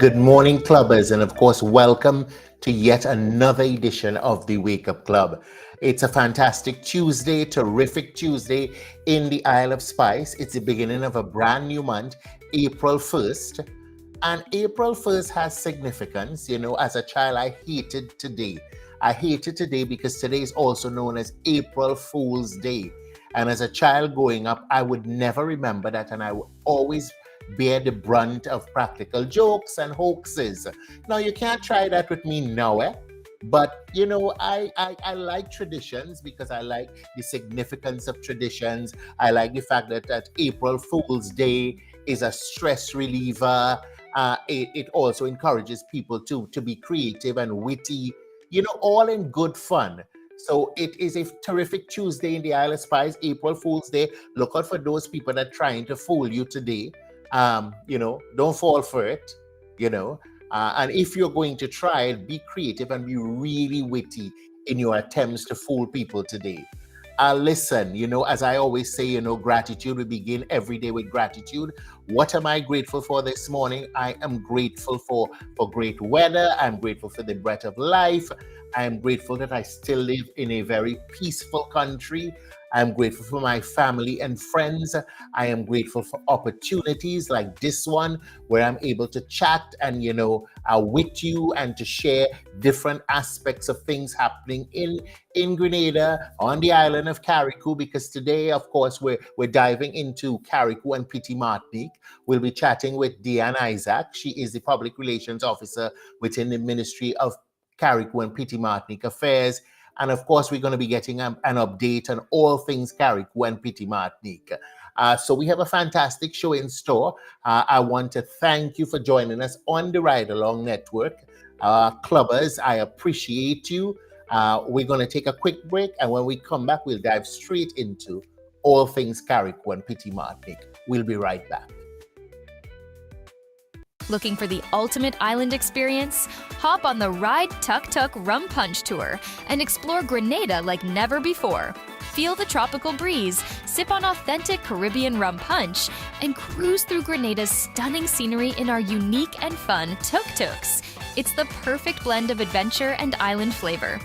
Good morning, clubbers, and of course, welcome to yet another edition of the Wake Up Club. It's a fantastic Tuesday, terrific Tuesday in the Isle of Spice. It's the beginning of a brand new month, April 1st. And April 1st has significance. You know, as a child, I hated today. I hated today because today is also known as April Fool's Day. And as a child growing up, I would never remember that, and I would always bear the brunt of practical jokes and hoaxes. Now, you can't try that with me now, eh? But you know, I like traditions because I like the significance of traditions. I like the fact that April Fool's Day is a stress reliever. It also encourages people to be creative and witty, you know, all in good fun. So it is a terrific Tuesday in the Isle of Spice, April Fool's Day. Look out for those people that are trying to fool you today. You know, don't fall for it, you know. And if you're going to try it, be creative and be really witty in your attempts to fool people today. Listen, you know, as I always say, you know, gratitude, we begin every day with gratitude. What am I grateful for this morning? I am grateful for great weather. I'm grateful for the breath of life. I am grateful that I still live in a very peaceful country. I'm grateful for my family and friends. I am grateful for opportunities like this one where I'm able to chat and, you know, with you and to share different aspects of things happening in Grenada, on the island of Carriacou, because today, of course, we're diving into Carriacou and Petit Martinique. We'll be chatting with Deanne Isaac. She is the Public Relations Officer within the Ministry of Carriacou and Petit Martinique Affairs. And of course, we're going to be getting an update on all things Carriacou and Petit Martinique. So we have a fantastic show in store. I want to thank you for joining us on the Ride Along Network. Clubbers, I appreciate you. We're going to take a quick break, and when we come back, we'll dive straight into all things Carriacou and Petit Martinique. We'll be right back. Looking for the ultimate island experience? Hop on the Ride Tuk Tuk Rum Punch Tour and explore Grenada like never before. Feel the tropical breeze, sip on authentic Caribbean rum punch, and cruise through Grenada's stunning scenery in our unique and fun tuk-tuks. It's the perfect blend of adventure and island flavor.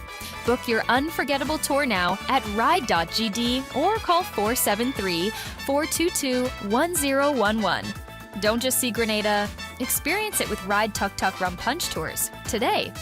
Book your unforgettable tour now at ride.gd or call 473-422-1011. Don't just see Grenada, experience it with Ride Tuk Tuk Rum Punch Tours today.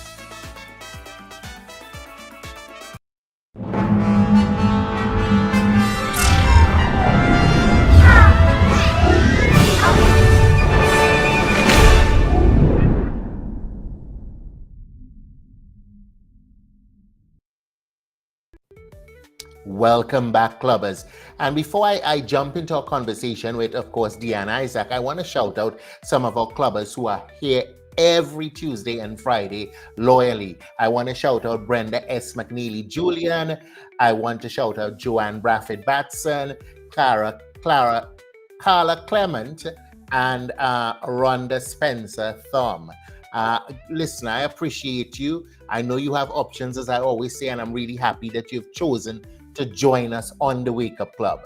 Welcome back, clubbers. And before I jump into a conversation with, of course, Deanne Isaac, I want to shout out some of our clubbers who are here every Tuesday and Friday loyally. I want to shout out Brenda S. McNeely Julian. I want to shout out Joanne Brafford Batson, Carla Clement, and Rhonda Spencer Thumb. Listen, I appreciate you. I know you have options, as I always say, and I'm really happy that you've chosen to join us on the Wake Up Club.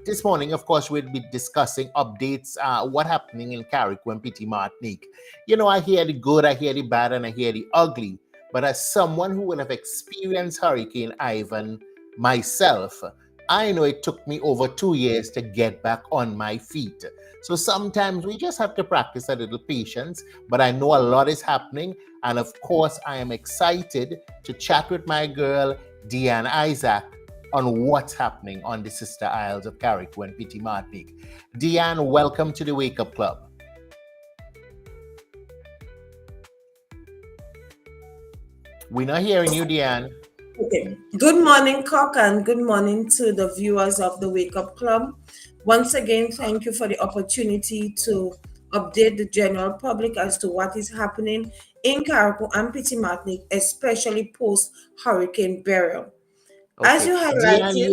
This morning, of course, we'll be discussing updates, what happening in Carriacou and Petit Martinique. You know, I hear the good, I hear the bad, and I hear the ugly. But as someone who will have experienced Hurricane Ivan myself, I know it took me over 2 years to get back on my feet. So sometimes we just have to practice a little patience, but I know a lot is happening. And of course, I am excited to chat with my girl, Deanne Isaac, on what's happening on the sister isles of Carriacou and Petit Martinique. Deanne, welcome to the Wake Up Club. We're not hearing you, Deanne. Okay. Good morning, Kirk, and good morning to the viewers of the Wake Up Club. Once again, thank you for the opportunity to update the general public as to what is happening in Carriacou and Petit Martinique, especially post-Hurricane Beryl. Okay. As you highlighted,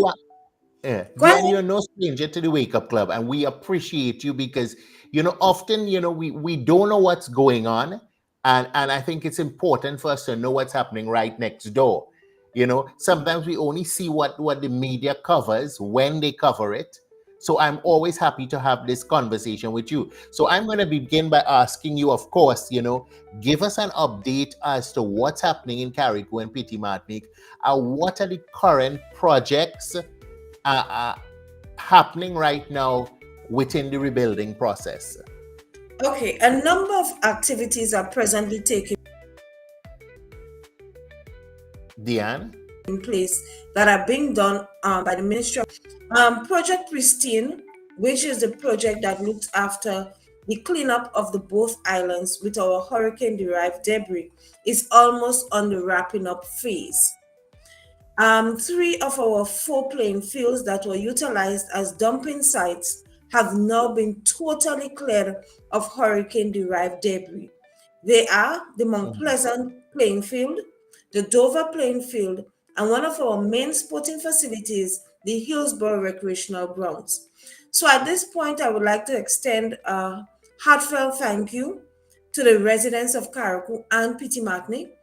Deanne, you're no stranger to the Wake Up Club, and we appreciate you because, you know, often, you know, we don't know what's going on, and I think it's important for us to know what's happening right next door. You know, sometimes we only see what the media covers when they cover it, So I'm always happy to have this conversation with you. So I'm going to begin by asking you, of course, give us an update as to what's happening in Carriacou and Petit Martinique. What are the current projects happening right now within the rebuilding process? Okay, a number of activities are presently taking Diane? place that are being done by the Ministry of Project Pristine, which is the project that looks after the cleanup of the both islands with our hurricane-derived debris, is almost on the wrapping up phase. Three of our four playing fields that were utilized as dumping sites have now been totally cleared of hurricane-derived debris. They are the Mount Mhm. Pleasant playing field, the Dover playing field, and one of our main sporting facilities, the Hillsborough Recreational Grounds. So at this point, I would like to extend a heartfelt thank you to the residents of Carriacou and Petit Martinique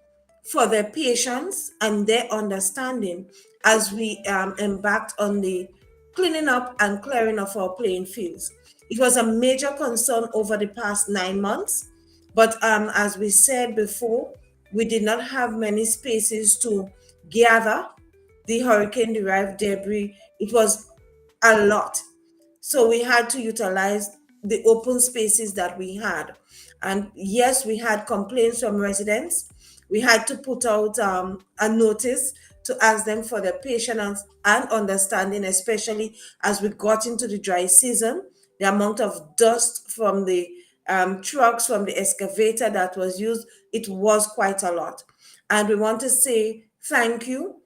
for their patience and their understanding as we embarked on the cleaning up and clearing of our playing fields. It was a major concern over the past 9 months, but as we said before, we did not have many spaces to gather the hurricane derived debris. It was a lot. So we had to utilize the open spaces that we had. And yes, we had complaints from residents. We had to put out a notice to ask them for their patience and understanding, especially as we got into the dry season. The amount of dust from the trucks, from the excavator that was used, it was quite a lot. And we want to say thank you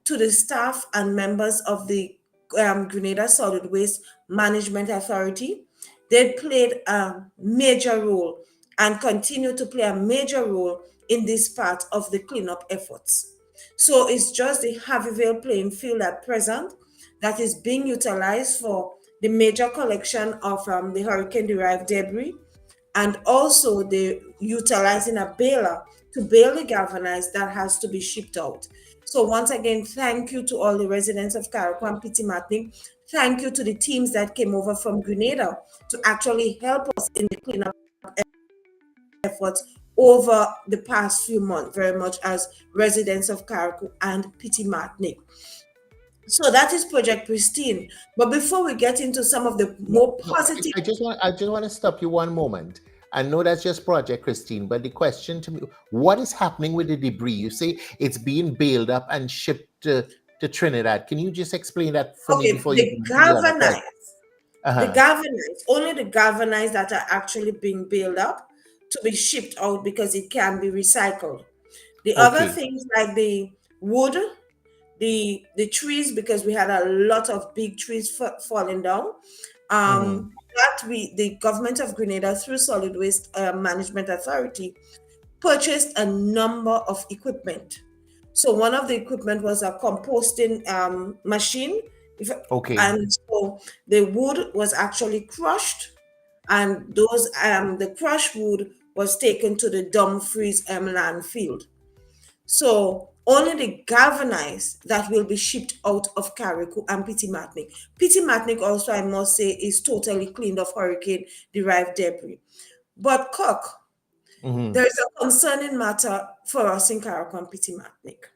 to the staff and members of the Grenada Solid Waste Management Authority. They played a major role and continue to play a major role in this part of the cleanup efforts. So it's just the Harveyville playing field at present that is being utilized for the major collection of the hurricane derived debris, and also the utilizing a baler to bale the galvanized that has to be shipped out. So once again, thank you to all the residents of Carriacou and Petit Martinique. Thank you to the teams that came over from Grenada to actually help us in the cleanup efforts over the past few months, very much as residents of Carriacou and Petit Martinique. So that is Project Pristine. But before we get into some of the No, more no, positive, I just want to stop you one moment. I know that's just Project Christine, but the question to me, what is happening with the debris? You say it's being baled up and shipped to Trinidad. Can you just explain that for me okay, before you go to the other question? the Uh-huh. galvanized, only the galvanized that are actually being built up to be shipped out because it can be recycled. The other Okay. things like the wood, the trees, because we had a lot of big trees falling down. Mm-hmm. That we the government of Grenada through Solid Waste Management Authority purchased a number of equipment. So one of the equipment was a composting machine, if, Okay. and so the wood was actually crushed, and those the crushed wood was taken to the Dumfries landfill. So only the galvanized that will be shipped out of Carriacou and Petit Martinique. Petit Martinique also, I must say, is totally cleaned of hurricane derived debris. But Kirk, Mm-hmm. there is a concerning matter for us in Carriacou and Petit Martinique.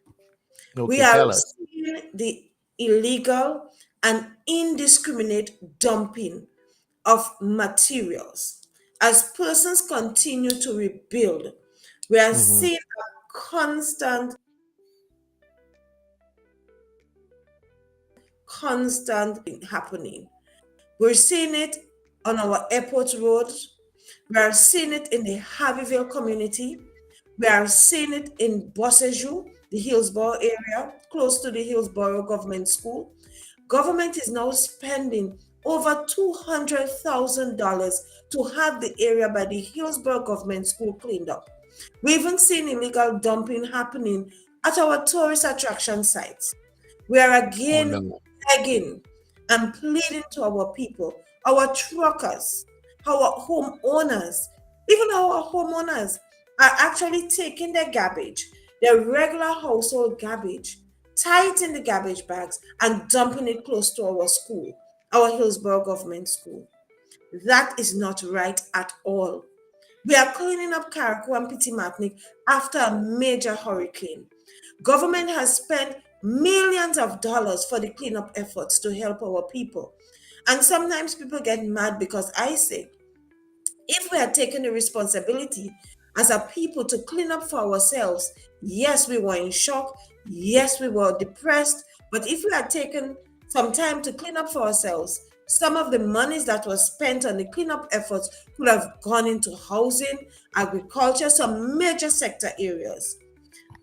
We Okay, are tell us. seeing the illegal and indiscriminate dumping of materials. As persons continue to rebuild, we are Mm-hmm. seeing a constant happening. We're seeing it on our airport roads. We are seeing it in the Harveyville community. We are seeing it in Bosseju, the Hillsborough area, close to the Hillsborough Government School. Government is now spending over $200,000 to have the area by the Hillsborough Government School cleaned up. We even seen illegal dumping happening at our tourist attraction sites. We are Oh again no. begging and pleading to our people, our truckers, our homeowners, even our homeowners are actually taking their garbage, their regular household garbage, tie it in the garbage bags and dumping it close to our school. our Hillsborough Government School. That is not right at all. We are cleaning up Carriacou and Petit after a major hurricane. Government has spent millions of dollars for the cleanup efforts to help our people. And sometimes people get mad because I say, if we had taken the responsibility as a people to clean up for ourselves, yes, we were in shock, yes, we were depressed, but if we had taken some time to clean up for ourselves, some of the monies that was spent on the cleanup efforts could have gone into housing, agriculture, some major sector areas.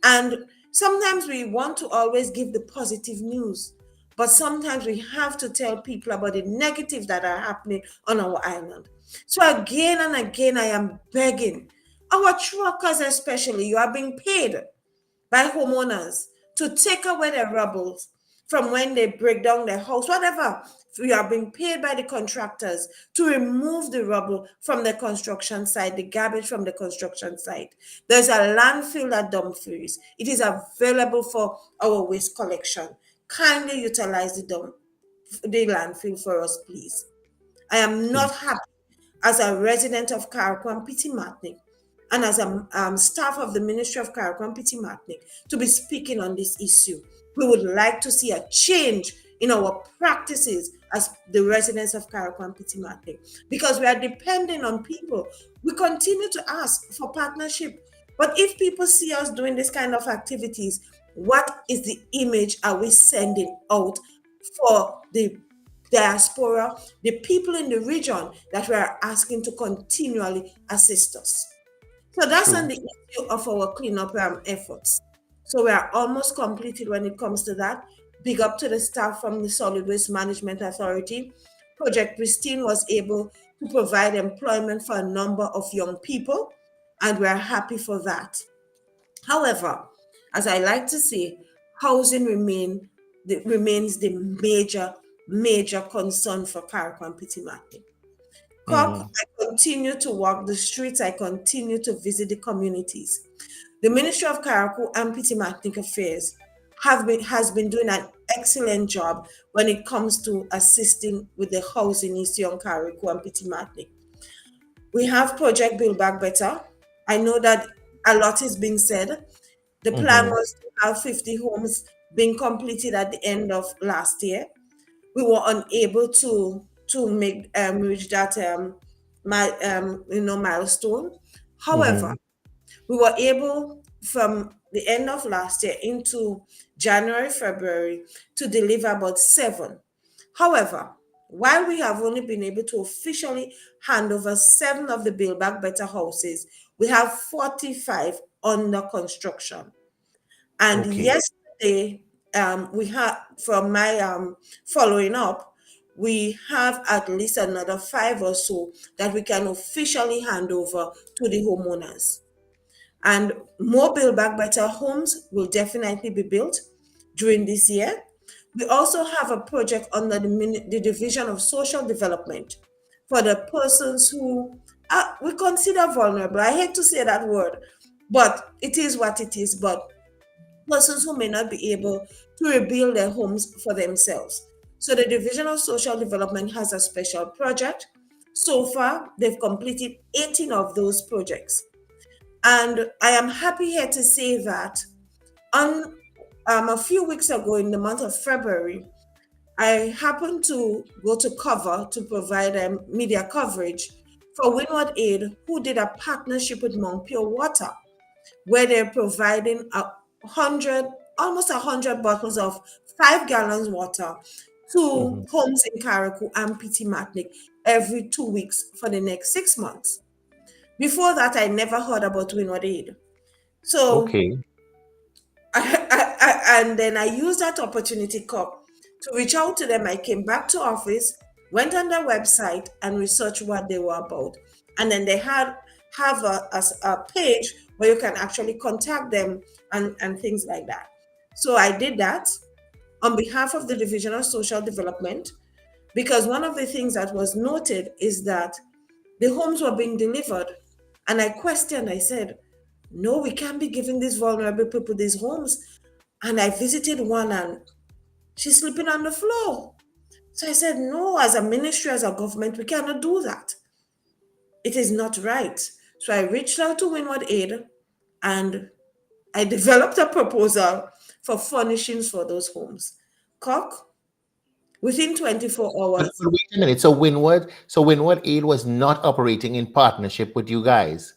And sometimes we want to always give the positive news, but sometimes we have to tell people about the negatives that are happening on our island. So again and again, I am begging our truckers, especially, you are being paid by homeowners to take away their rubble from when they break down their house, whatever. We are being paid by the contractors to remove the rubble from the construction site, the garbage from the construction site. There's a landfill at Dumfries. It is available for our waste collection. Kindly utilize the landfill for us, please. I am not happy as a resident of Karakwam Pitimatnik and as a staff of the Ministry of Karakwam Pitimatnik to be speaking on this issue. We would like to see a change in our practices as the residents of Karakwam Pitimatnik because we are depending on people. We continue to ask for partnership. But if people see us doing this kind of activities, what is the image are we sending out for the diaspora, the people in the region that we are asking to continually assist us? So that's on True. the issue of our cleanup efforts. So we are almost completed when it comes to that. Big up to the staff from the Solid Waste Management Authority. Project Pristine was able to provide employment for a number of young people, and we are happy for that. However, as I like to say, housing remains the major concern for Karakwam Pitimati. Kirk, Mhm. I continue to walk the streets, I continue to visit the communities. The Ministry of Karakou and Pitimatnik Affairs has been doing an excellent job when it comes to assisting with the housing issue on Karakou and Pitimatnik. We have Project Build Back Better. I know that a lot is being said. The plan Mhm. was to have 50 homes being completed at the end of last year. We were unable to make reach that milestone. However, Mhm. we were able from the end of last year into January, February to deliver about seven. However, while we have only been able to officially hand over seven of the Build Back Better houses, we have 45 under construction. And Okay. yesterday, we had, from my following up, we have at least another five or so that we can officially hand over to the homeowners. And more Build Back Better homes will definitely be built during this year. We also have a project under the Division of Social Development for the persons who we consider vulnerable. I hate to say that word, but it is what it is. But persons who may not be able to rebuild their homes for themselves. So the Division of Social Development has a special project. So far, they've completed 18 of those projects. And I am happy here to say that on a few weeks ago in the month of February, I happened to go to cover to provide media coverage for Windward Aid, who did a partnership with Mount Pure Water, where they're providing 100, almost 100 bottles of 5 gallons water to Mhm. homes in Karakou and Pitimatnik every 2 weeks for the next 6 months. Before that, I never heard about Windward Aid. So Okay. and then I used that opportunity cup to reach out to them. I came back to office, went on their website and researched what they were about. And then they have a page where you can actually contact them and things like that. So I did that on behalf of the Division of Social Development because one of the things that was noted is that the homes were being delivered. And I questioned, I said, no, we can't be giving these vulnerable people these homes. And I visited one and she's sleeping on the floor. So I said, no, as a ministry, as a government, we cannot do that. It is not right. So I reached out to Windward Aid and I developed a proposal for furnishings for those homes. Cock, within 24 hours, But wait a minute. So Windward Aid was not operating in partnership with you guys.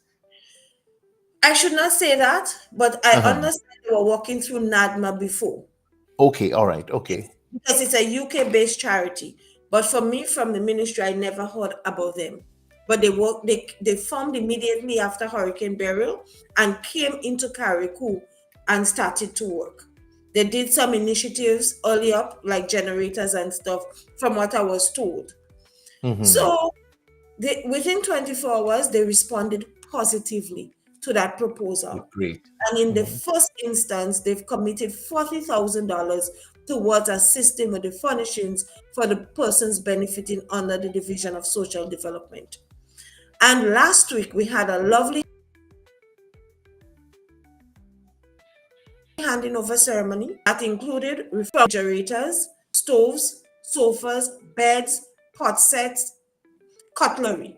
I should not say that, but I Uh-huh. understand they were working through NADMA before. Okay, all right, okay. Because it's a UK based charity. But for me, from the ministry, I never heard about them. But they formed immediately after Hurricane Beryl and came into Carriacou and started to work. They did some initiatives early up, like generators and stuff, from what I was told. Mm-hmm. So within 24 hours, they responded positively to that proposal. Great. And in the Mhm. first instance, they've committed $40,000 towards assisting with the furnishings for the persons benefiting under the Division of Social Development. And last week, we had a lovely handing over ceremony that included refrigerators, stoves, sofas, beds, pot sets, cutlery.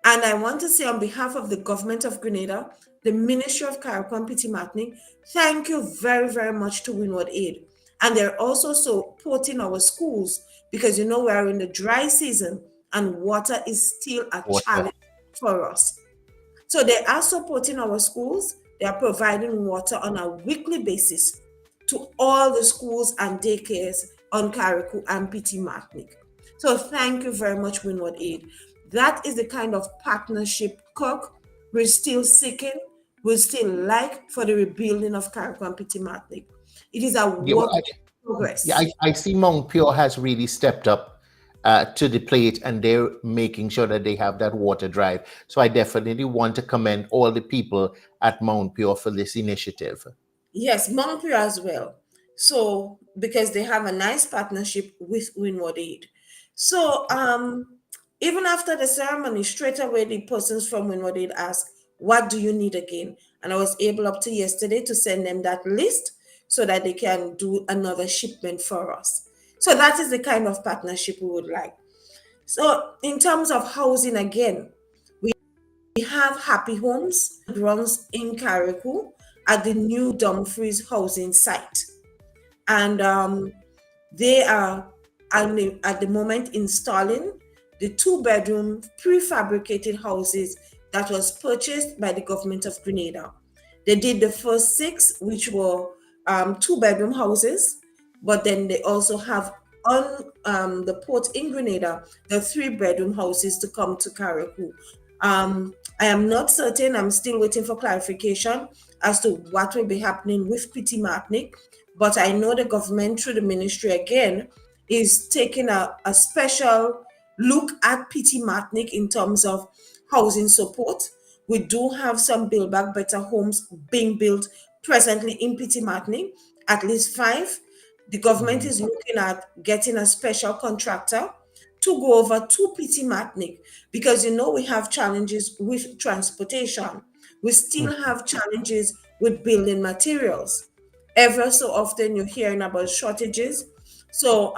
And I want to say on behalf of the government of Grenada, the Ministry of Carriacou and Petit Martinique, thank you very, very much to Windward Aid. And they're also supporting our schools because we're in the dry season and water is still a Water. challenge for us. So they are supporting our schools. They are providing water on a weekly basis to all the schools and daycares on Carriacou and Petit Martinique. So thank you very much, Windward Aid. That is the kind of partnership, Kirk, we're still seeking, we still like for the rebuilding of Carriacou and Petit Martinique. It is a Yeah, well, work in yeah, progress. I see Mount Pure has really stepped up to the plate and they're making sure that they have that water drive. So I definitely want to commend all the people at Mount Pure for this initiative. Yes, Montpellier as well. So because they have a nice partnership with Windward Aid. So even after the ceremony, straight away the persons from Windward Aid asked, what do you need again? And I was able up to yesterday to send them that list so that they can do another shipment for us. So that is the kind of partnership we would like. So in terms of housing again, we have Happy Homes runs in Carriacou at the new Dumfries housing site. And they are at the moment installing the two-bedroom prefabricated houses that was purchased by the government of Grenada. They did the first six, which were two-bedroom houses, but then they also have on the port in Grenada the three-bedroom houses to come to Carriacou. I am not certain. I'm still waiting for clarification as to what will be happening with Petit Martinique, but I know the government through the ministry again is taking a special look at Petit Martinique in terms of housing support. We do have some Build Back Better homes being built presently in Petit Martinique, at least five. The government Mhm. is looking at getting a special contractor to go over to Petit Martinique because we have challenges with transportation. We still Mhm. have challenges with building materials. Ever so often you're hearing about shortages. So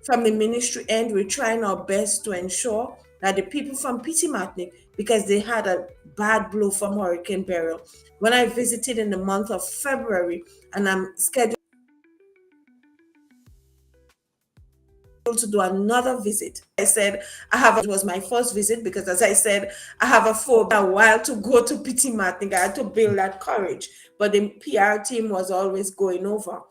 from the ministry end, we're trying our best to ensure that the people from Petit Martinique, because they had a bad blow from Hurricane Beryl. When I visited in the month of February, and I'm scheduled to do another visit. I said it was my first visit because as I said, I have a phobia a while to go to Petit Martinique. I had to build that courage. But the PR team was always going over.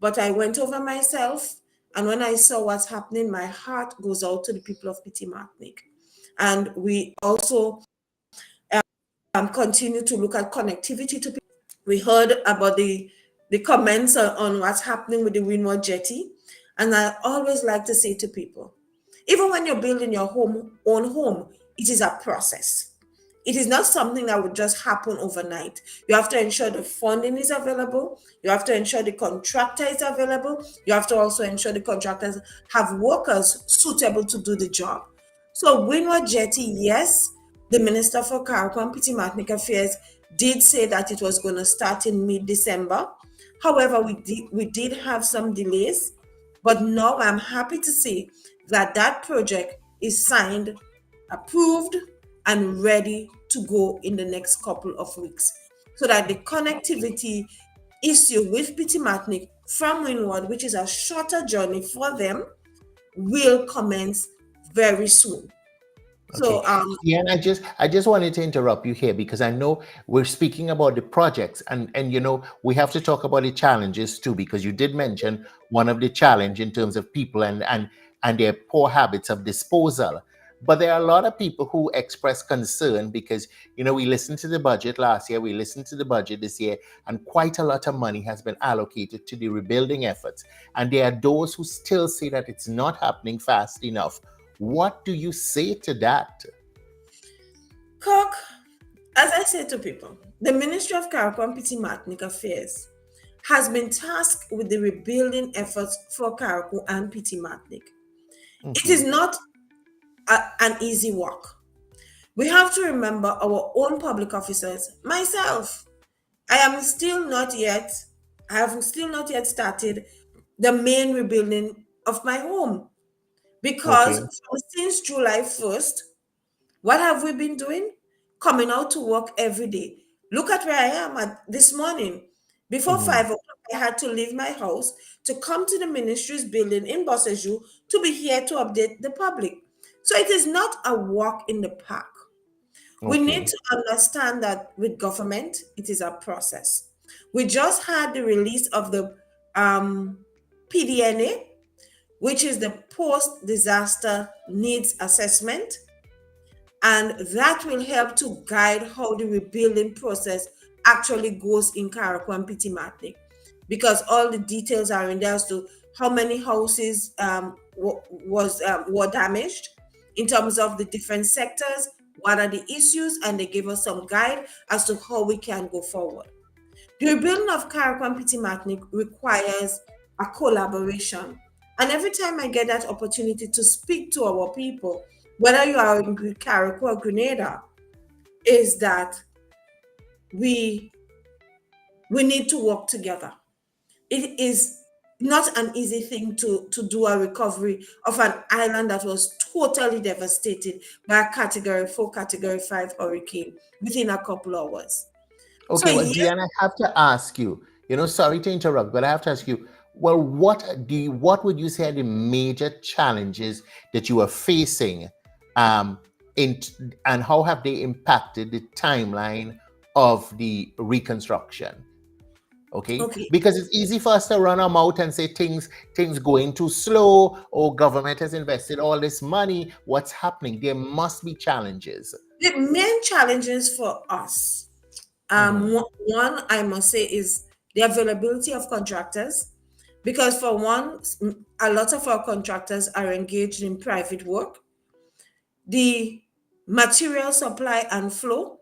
But I went over myself, and when I saw what's happening, my heart goes out to the people of Petit Martinique. And we also continue to look at connectivity to people. We heard about the comments on what's happening with the Windward Jetty. And I always like to say to people, even when you're building your own home, it is a process. It is not something that would just happen overnight. You have to ensure the funding is available. You have to ensure the contractor is available. You have to also ensure the contractors have workers suitable to do the job. So Windward Jetty, yes, the Minister for Carriacou and Petit Martinique Affairs did say that it was going to start in mid-December. However, we did have some delays But now I'm happy to say that that project is signed, approved, and ready to go in the next couple of weeks. So that the connectivity issue with Pitimatnik from Windward, which is a shorter journey for them, will commence very soon. Okay. So Yeah, and I just wanted to interrupt you here because I know we're speaking about the projects and we have to talk about the challenges too, because you did mention one of the challenge in terms of people and their poor habits of disposal. But there are a lot of people who express concern because we listened to the budget last year, we listened to the budget this year, and quite a lot of money has been allocated to the rebuilding efforts. And there are those who still say that it's not happening fast enough. What do you say to that? Kirk, as I say to people, the Ministry of Carriacou and Pitimatnik Affairs has been tasked with the rebuilding efforts for Carriacou and Pitimatnik. It is Mhm. not an easy work. We have to remember our own public officers. Myself, I am still not yet, I have still not yet started the main rebuilding of my home because Okay. since July 1st, what have we been doing? Coming out to work every day. Look at where I am at this morning. Before Mhm. 5 o'clock, I had to leave my house to come to the ministry's building in Bossaju to be here to update the public. So it is not a walk in the park. We need Okay. to understand that with government, it is a process. We just had the release of the PDNA, which is the Post Disaster Needs Assessment, and that will help to guide how the rebuilding process actually goes in Carriacou and Pitimatnik, because all the details are in there as to how many houses were damaged in terms of the different sectors, what are the issues, and they give us some guide as to how we can go forward. The rebuilding of Carriacou and Pitimatnik requires a collaboration. And every time I get that opportunity to speak to our people, whether you are in Carriacou or Grenada, is that we we need to work together. It is not an easy thing to do a recovery of an island that was totally devastated by a category 4, category 5 hurricane within a couple hours. So Okay, well, yes, Deanna, I have to ask you, sorry to interrupt, but I have to ask you, well, what would you say are the major challenges that you are facing, um, in, and how have they impacted the timeline of the reconstruction? Okay, okay. because it's easy for us to run our mouth and say things going too slow, or government has invested all this money. What's happening? There must be challenges. The main challenges for us, Mhm. one I must say is the availability of contractors, because for one, a lot of our contractors are engaged in private work. The material supply and flow,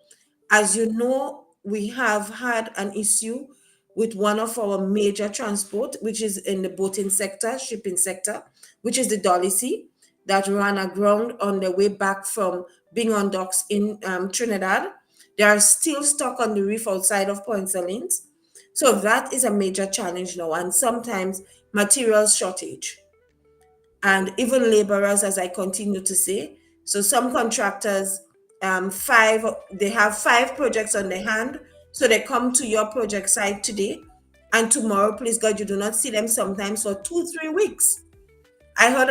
as you know, we have had an issue with one of our major transport, which is in the boating sector, shipping sector, which is the Dolly Sea, that ran aground on the way back from being on docks in Trinidad. They are still stuck on the reef outside of Point Salines. So that is a major challenge now, and sometimes materials shortage and even laborers, as I continue to say. So some contractors, they have 5 projects on their hand. So they come to your project site today, and tomorrow, please God, you do not see them sometimes for 2, 3 weeks. I heard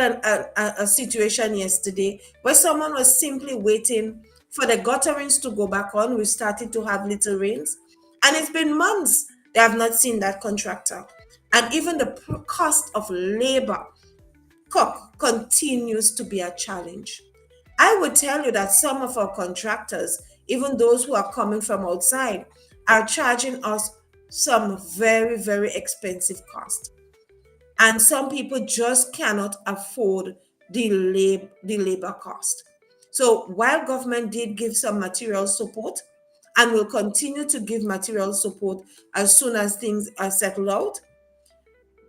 a situation yesterday where someone was simply waiting for the gutterings to go back on. We started to have little rains, and it's been months they have not seen that contractor. And even the cost of labor continues to be a challenge. I would tell you that some of our contractors, even those who are coming from outside, are charging us some very, very expensive cost. And some people just cannot afford the labor cost. So while government did give some material support and will continue to give material support as soon as things are settled out,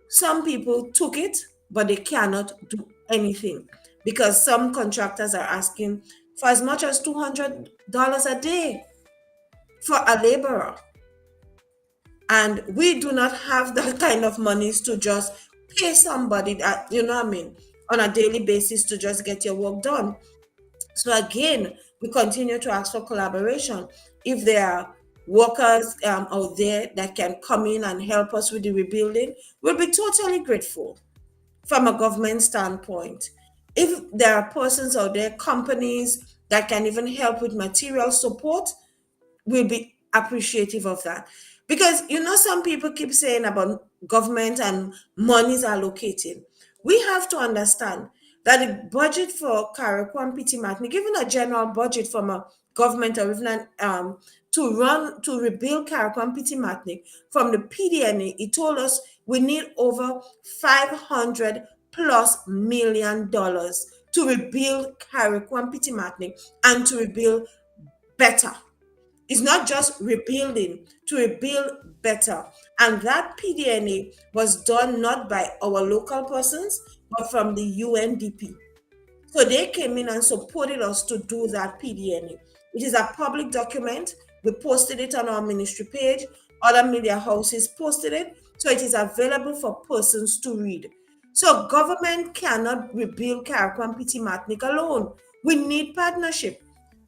some people took it, but they cannot do anything because some contractors are asking for as much as $200 a day for a laborer. And we do not have that kind of monies to just pay somebody that, what I mean, on a daily basis to just get your work done. So again, we continue to ask for collaboration. If there are workers out there that can come in and help us with the rebuilding, we'll be totally grateful from a government standpoint. If there are persons out there, companies that can even help with material support, we'll be appreciative of that. Because some people keep saying about government and monies allocated. We have to understand that the budget for Carriacou and Petit Martini, given a general budget from a government or even to rebuild Carriacou and Petit Martini from the PDNA, it told us we need over 500 plus $1 million to rebuild Carriacou and Petit Martini and to rebuild better. It's not just rebuilding, to rebuild better. And that PDNA was done not by our local persons, but from the UNDP. So they came in and supported us to do that PDNA. It is a public document. We posted it on our ministry page. Other media houses posted it. So it is available for persons to read. So government cannot rebuild Carriacou Petit Martinique alone. We need partnership.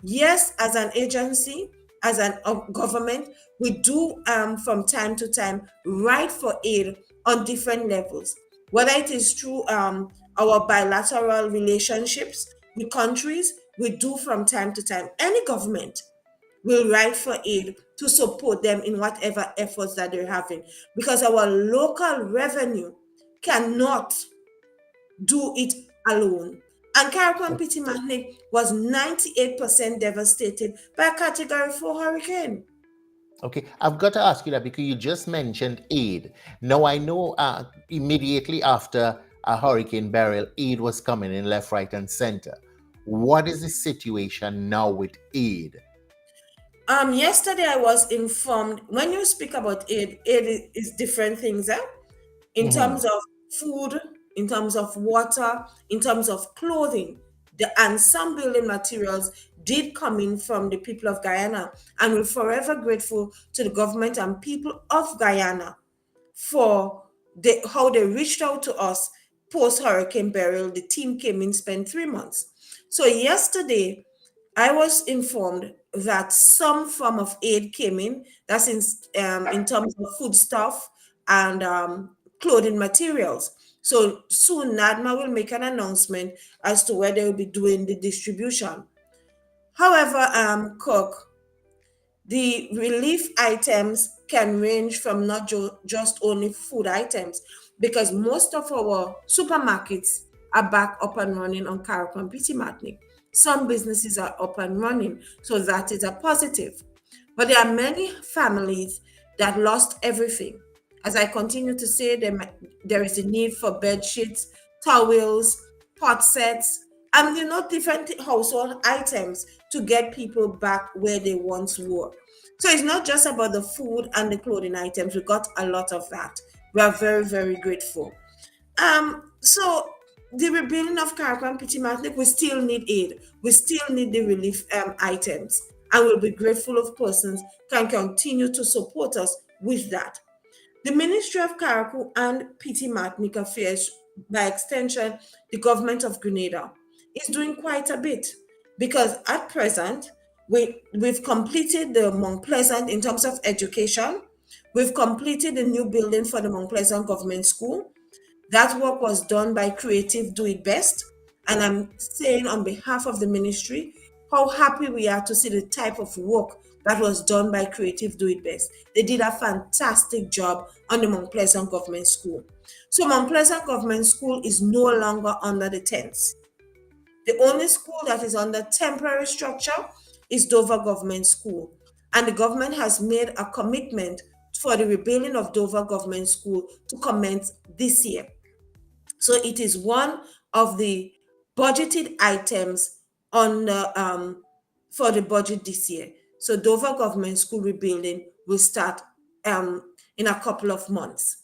Yes, as an agency, as an government, we do from time to time write for aid on different levels, whether it is through our bilateral relationships with countries, we do from time to time. Any government will write for aid to support them in whatever efforts that they're having, because our local revenue cannot do it alone. And Carriacou Petit Martinique was 98% devastated by a Category 4 hurricane. Okay, I've got to ask you that because you just mentioned aid. Now I know immediately after a Hurricane Beryl, aid was coming in left, right, and center. What is the situation now with aid? Yesterday I was informed, when you speak about aid is different things, in Mhm. terms of food, in terms of water, in terms of clothing, and some building materials did come in from the people of Guyana. And we're forever grateful to the government and people of Guyana for how they reached out to us post Hurricane Beryl. The team came in, spent 3 months. So yesterday, I was informed that some form of aid came in. That's in terms of food stuff and clothing materials. So soon, NADMA will make an announcement as to where they will be doing the distribution. However, Cook, the relief items can range from not just only food items, because most of our supermarkets are back up and running on Carriacou and Petit Martinique. Some businesses are up and running, so that is a positive. But there are many families that lost everything. As I continue to say, there is a need for bed sheets, towels, pot sets, and different household items to get people back where they once were. So it's not just about the food and the clothing items. We got a lot of that. We are very, very grateful. So the rebuilding of Carriacou and Petit Martinique, we still need aid. We still need the relief items, and we'll be grateful if persons can continue to support us with that. The Ministry of Carriacou and Petit Martinique Affairs, by extension, the government of Grenada, is doing quite a bit, because at present, we've completed the Mount Pleasant in terms of education. We've completed the new building for the Mount Pleasant Government School. That work was done by Creative Do It Best. And I'm saying on behalf of the ministry how happy we are to see the type of work that was done by Creative Do It Best. They did a fantastic job on the Mount Pleasant Government School. So Mount Pleasant Government School is no longer under the tents. The only school that is under temporary structure is Dover Government School. And the government has made a commitment for the rebuilding of Dover Government School to commence this year. So it is one of the budgeted items on for the budget this year. So Dover Government School rebuilding will start in a couple of months.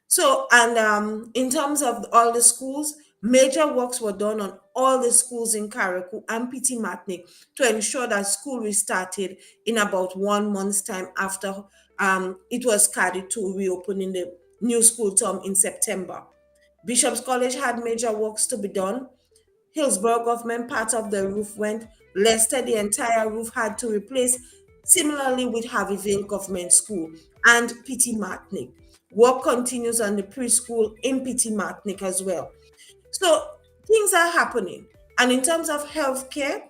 So, and in terms of all the schools, major works were done on all the schools in Carriacou and Petit Martinique to ensure that school restarted in about 1 month's time after it was carried to reopen in the new school term in September. Bishop's College had major works to be done. Hillsborough government, part of the roof went. Leicester, the entire roof had to replace. Similarly with Harveyvale Government School and P.T. Martinic. Work continues on the preschool in P.T. Martinic as well. So things are happening. And in terms of healthcare,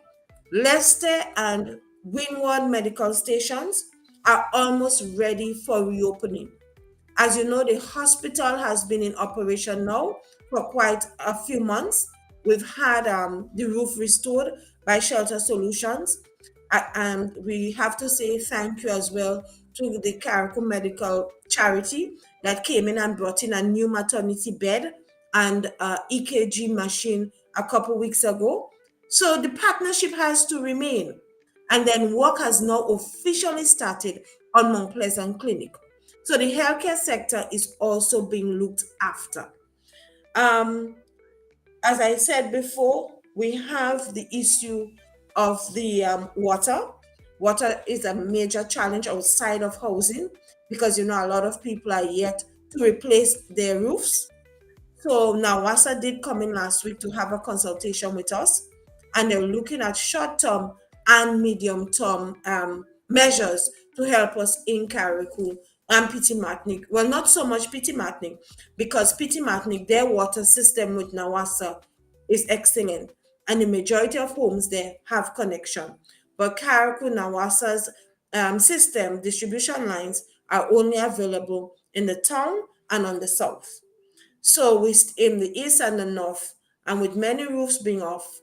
Leicester and Windward medical stations are almost ready for reopening. As you know, the hospital has been in operation now for quite a few months. We've had the roof restored by Shelter Solutions. And we have to say thank you as well to the Carrico Medical Charity that came in and brought in a new maternity bed and EKG machine a couple weeks ago. So the partnership has to remain. And then work has now officially started on Mount Pleasant Clinic. So the healthcare sector is also being looked after. Um, as I said before, we have the issue of the water. Water is a major challenge outside of housing because a lot of people are yet to replace their roofs. So NAWASA did come in last week to have a consultation with us, and they're looking at short-term and medium-term measures to help us in Carriacou and Petit Martinique. Well, not so much Petit Martinique, because Petit Martinique, their water system with NAWASA is excellent, and the majority of homes there have connection. But Carriacou NAWASA's system, distribution lines, are only available in the town and on the south. So we in the east and the north, and with many roofs being off,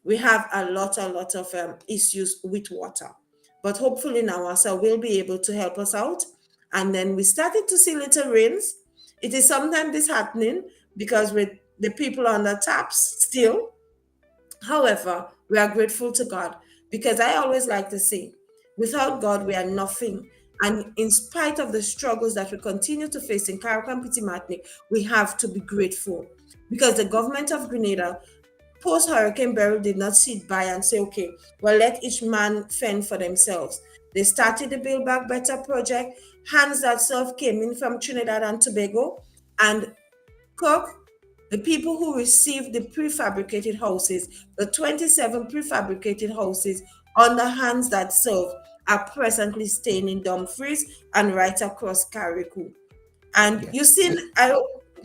we have a lot of issues with water. But hopefully Nawasa will be able to help us out. And then we started to see little rains. It is sometimes disheartening because with the people on the taps still. However, we are grateful to God because I always like to say, without God, we are nothing. And in spite of the struggles that we continue to face in Carriacou and Petit Martinique, we have to be grateful because the government of Grenada, post Hurricane Beryl, did not sit by and say, okay, well, let each man fend for themselves. They started the Build Back Better project. Hands that self came in from Trinidad and Tobago, and Kirk, the people who received the prefabricated houses, the 27 prefabricated houses on the hands that serve, are presently staying in Dumfries and right across Carriacou. And Yeah. you see,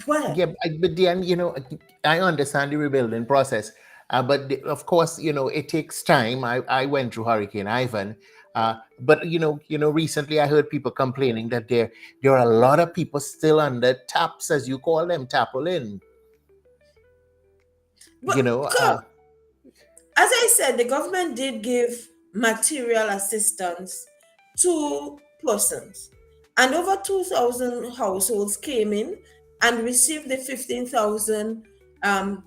well, Yeah, but then I understand the rebuilding process, but of course, it takes time. I went through Hurricane Ivan, but recently I heard people complaining that there are a lot of people still under taps, as you call them, tapolin. but Kirk, as I said, the government did give material assistance to persons, and over 2,000 households came in and received the 15,000, um,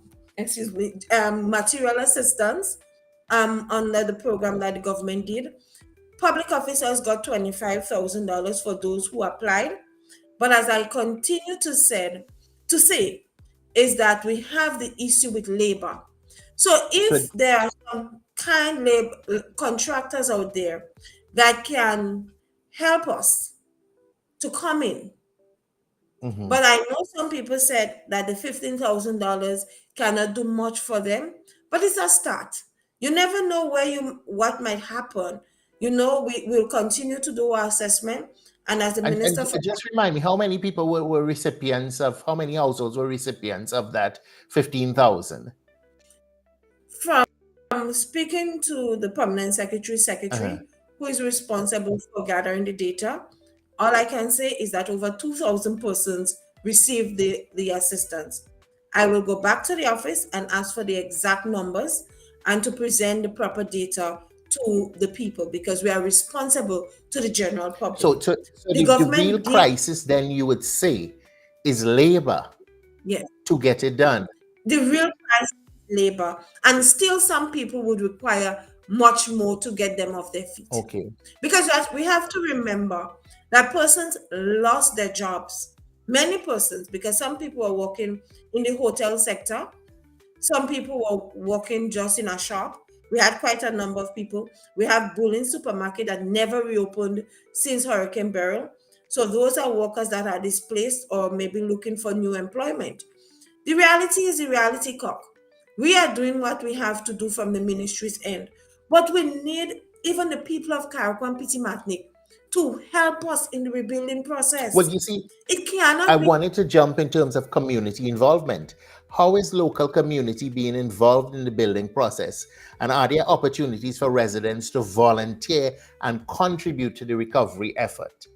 material assistance under the program that the government did. Public officers got $25,000 for those who applied. But as I continue to say, is that we have the issue with labor. So So, if there are some kind labor contractors out there that can help us to come in, mhm. but I know some people said that the $15,000 cannot do much for them, but it's a start. You never know what might happen. We will continue to do our assessment, and as the And minister for just remind me, how many people were recipients of, how many households were recipients of that 15,000? from speaking to the permanent Uh-huh. secretary who is responsible for gathering the data, all I can say is that over 2,000 persons received the assistance. I will go back to the office and ask for the exact numbers and to present the proper data to the people because we are responsible to the general public. So The the real government did, crisis then you would say is labor yes, to get it done. the real price is labor, and still some people would require much more to get them off their feet. Okay. Because we have to remember that persons lost their jobs. Many persons, because some people are working in the hotel sector, some people were working just in a shop. We had quite a number of people. We have Bullen supermarket that never reopened since Hurricane Beryl. So those are workers that are displaced or maybe looking for new employment. The reality is the reality, Cock. We are doing what we have to do from the ministry's end, but we need even the people of Carrick and Martinique to help us in the rebuilding Well, process. you see, It I cannot be. wanted to jump in terms of community involvement. How is local community being involved in the building process? And are there opportunities for residents to volunteer and contribute to the recovery effort?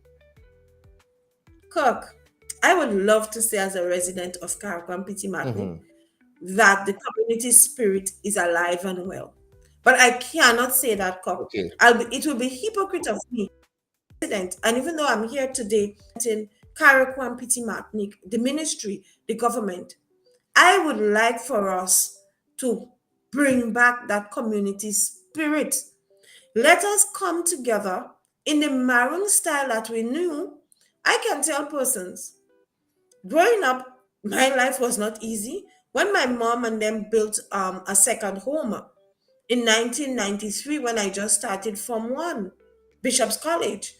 Kirk, I would love to say as a resident of Carrick and Martinique Mhm. that the community spirit is alive and well. But I cannot say that, Kirk. Okay. It will be hypocrite of me, president, and even though I'm here today in Carrickwan Pity Martinique, the ministry, the government, I would like for us to bring back that community spirit. Let us come together in the maroon style that we knew. I can tell persons, growing up, my life was not easy. When my mom and them built a second home in 1993, when I just started Form 1, Bishop's College,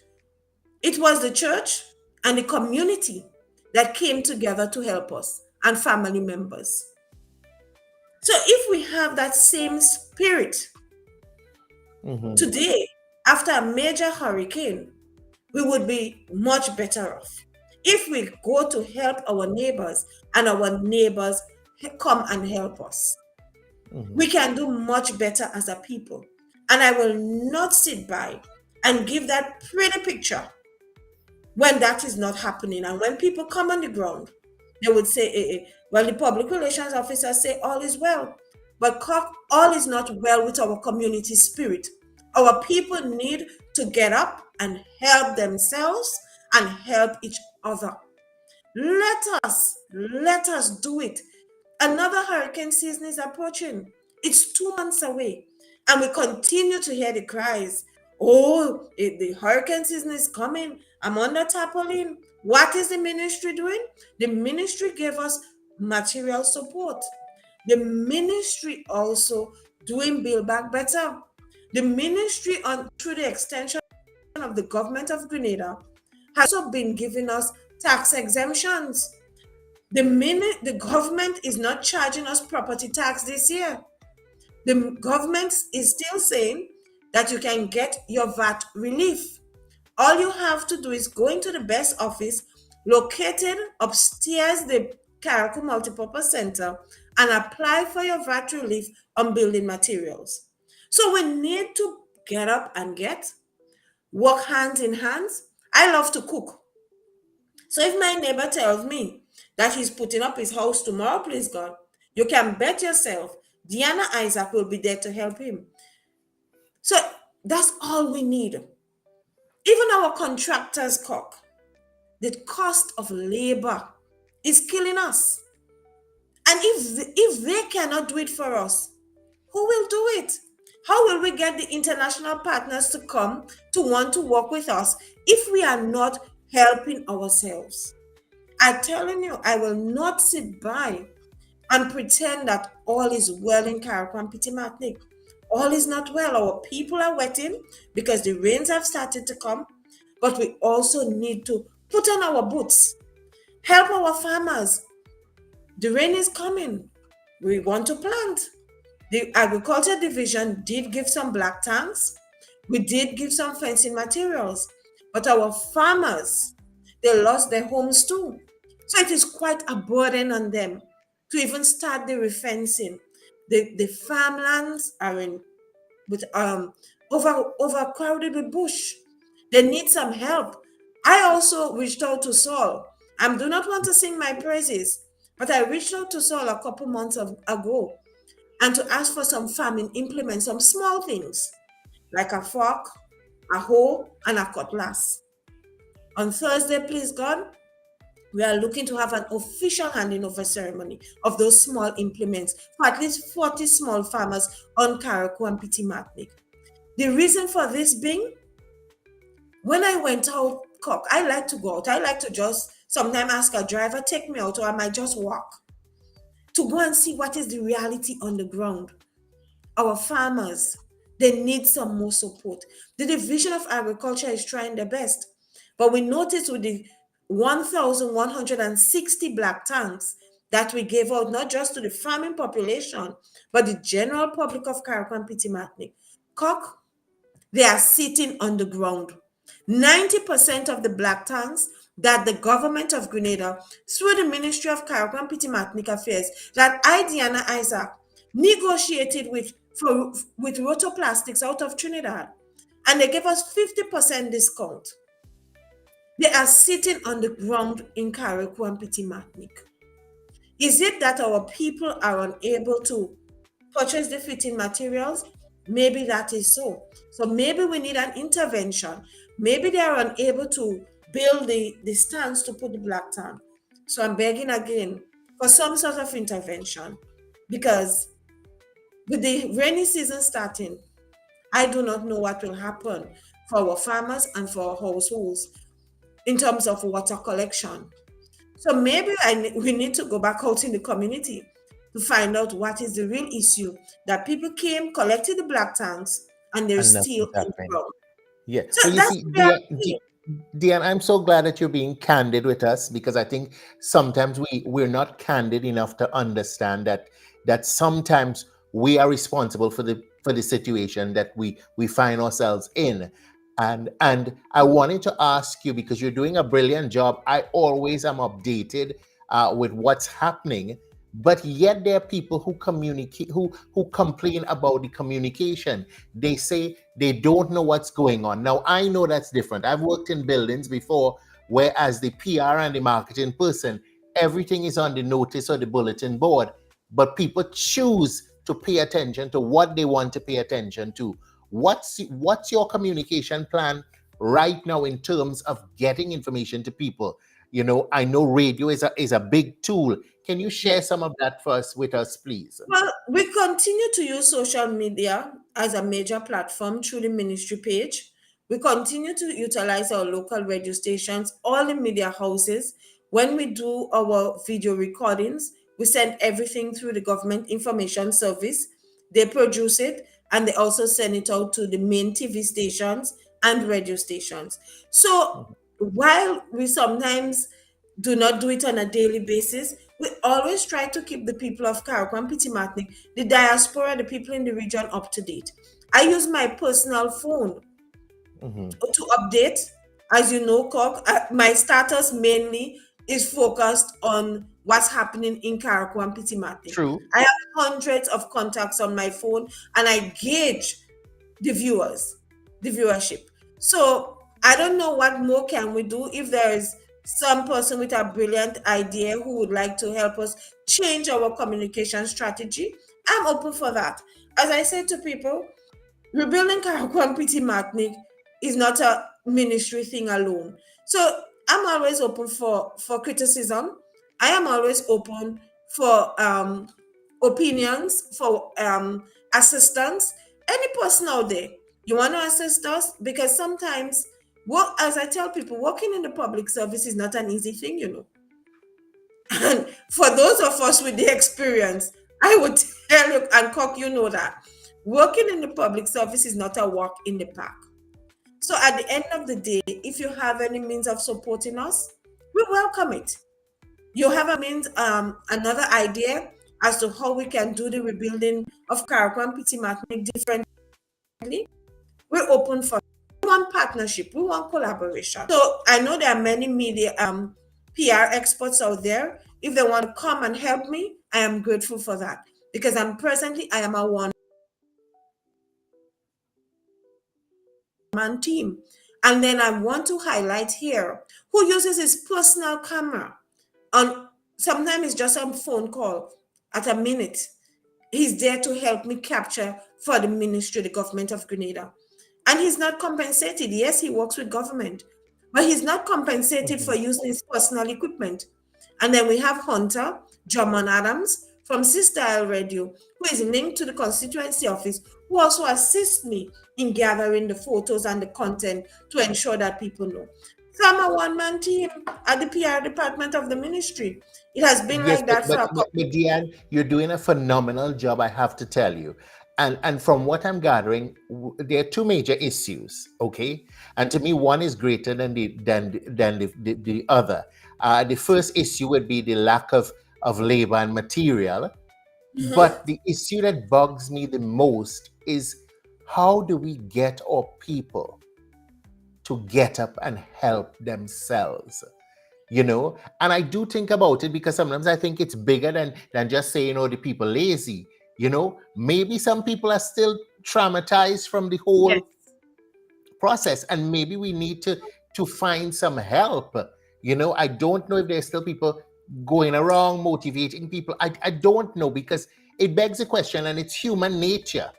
it was the church and the community that came together to help us and family members. So if we have that same spirit Mhm. today, after a major hurricane, we would be much better off. If we go to help our neighbors and our neighbors come and help us, we Mhm. can do much better as a people. And I will not sit by and give that pretty picture when that is not happening. And when people come on the ground, they would say, well, the public relations officers say all is well. But all is not well with our community spirit. Our people need to get up and help themselves and help each other. Let us do it. Another hurricane season is approaching. It's 2 months away. And we continue to hear the cries. Oh, the hurricane season is coming. I'm under tarpaulin. What is the ministry doing? The ministry gave us material support. The ministry also doing Build Back Better. The ministry on through the extension of the government of Grenada has also been giving us tax exemptions. The minute the government is not charging us property tax this year, the government is still saying that you can get your VAT relief. All you have to do is go into the best office located upstairs the Carriacou Multipurpose Center and apply for your VAT relief on building materials. So we need to get up and work hand in hands. I love to cook. So if my neighbor tells me that he's putting up his house tomorrow, please God, you can bet yourself Deanna Isaac will be there to help him. So that's all we need. Even our contractors, Cock, the cost of labor is killing us. And if they cannot do it for us, who will do it? How will we get the international partners to come to want to work with us if we are not helping ourselves? I'm telling you, I will not sit by and pretend that all is well in Carriacou and Petit Martinique. All is not well. Our people are wetting because the rains have started to come, but we also need to put on our boots, help our farmers. The rain is coming. We want to plant. The agriculture division did give some black tanks. We did give some fencing materials, but our farmers, they lost their homes too. So it is quite a burden on them to even start the refencing. The farmlands are in with overcrowded with bush. They need some help. I also reached out to Saul. I do not want to sing my praises, but I reached out to Saul a couple months ago and to ask for some farming implements, some small things like a fork, a hoe, and a cutlass. On Thursday, please God, we are looking to have an official handing over ceremony of those small implements for at least 40 small farmers on Carriacou and Petit Martinique. The reason for this being, when I went out, Cock, I like to go out. I like to just sometimes ask a driver, take me out, or I might just walk to go and see what is the reality on the ground. Our farmers, they need some more support. The Division of Agriculture is trying their best, but we notice with the 1,160 black tanks, that we gave out, not just to the farming population, but the general public of Carrick and Petit Martinique. Cock, they are sitting on the ground. 90% of the black tanks that the government of Grenada, through the Ministry of Carrick and Petit Martinique Affairs, that I, Diana Isaac, negotiated with Rotoplastics out of Trinidad, and they gave us 50% discount. They are sitting on the ground in Carrick and Petit Martinique. Is it that our people are unable to purchase the fitting materials? Maybe that is so. So maybe we need an intervention. Maybe they are unable to build the stands to put the black tank. So I'm begging again for some sort of intervention, because with the rainy season starting, I do not know what will happen for our farmers and for our households in terms of water collection. So maybe we need to go back out in the community to find out what is the real issue, that people came, collected the black tanks, and they're And still nothing's in the happening. ground. Yeah. So Well, you that's see, the reality. Dean, I'm so glad that you're being candid with us, because I think sometimes we're not candid enough to understand that sometimes we are responsible for the situation that we find ourselves in. And I wanted to ask you, because you're doing a brilliant job. I always am updated with what's happening, but yet there are people who communicate, who complain about the communication. They say they don't know what's going on. Now, I know that's different. I've worked in buildings before, where as the PR and the marketing person, everything is on the notice or the bulletin board, but people choose to pay attention to what they want to pay attention to. What's your communication plan right now in terms of getting information to people? I know radio is a big tool. Can you share Yes. some of that for us with us, please? Well, we continue to use social media as a major platform through the ministry page. We continue to utilize our local radio stations, all the media houses. When we do our video recordings, we send everything through the Government Information Service. They produce it, and they also send it out to the main TV stations and radio stations. So while we sometimes do not do it on a daily basis, we always try to keep the people of Carrick and Petit Martinique, the diaspora, the people in the region, up to date. I use my personal phone Mhm. to update. As you know, Cock, my status mainly is focused on what's happening in Carrick and Petit Martinique. True. I have hundreds of contacts on my phone, and I gauge the viewers, the viewership. So I don't know what more can we do. If there is some person with a brilliant idea who would like to help us change our communication strategy, I'm open for that. As I say to people, rebuilding Karakou Petit Martinique is not a ministry thing alone. So I'm always open for criticism. I am always open for opinions, for assistance. Any person out there, you want to assist us? Because sometimes, as I tell people, working in the public service is not an easy thing, you know. And for those of us with the experience, I would tell you, and Cock, you know that working in the public service is not a walk in the park. So at the end of the day, if you have any means of supporting us, we welcome it. You have a means, another idea as to how we can do the rebuilding of Karakou Petit Martinique differently, we're open for. We want partnership, we want collaboration. So I know there are many media PR experts out there. If they want to come and help me, I am grateful for that, because I am a one-man team. And then I want to highlight here who uses his personal camera on, sometimes it's just a phone call at a minute. He's there to help me capture for the ministry, the government of Grenada. And he's not compensated. Yes, he works with government, but he's not compensated for Mhm. using his personal equipment. And then we have Hunter, Drummond Adams from Sister Isle Radio, who is linked to the constituency office, who also assists me in gathering the photos and the content to ensure that people know. So I'm a one-man team at the PR department of the ministry. It has been Yes, like that for a but couple. Deanne, you're doing a phenomenal job, I have to tell you. And from what I'm gathering, there are two major issues, okay? And to me, one is greater than the other. The first issue would be the lack of of labor and material. Mhm. But the issue that bugs me the most is, how do we get our people to get up and help themselves? And I do think about it, because sometimes I think it's bigger than just saying, oh, the people lazy. Maybe some people are still traumatized from the Yes. whole process, and maybe we need to find some help. I don't know if there's still people going around motivating people. I don't know, because it begs a question, and it's human nature.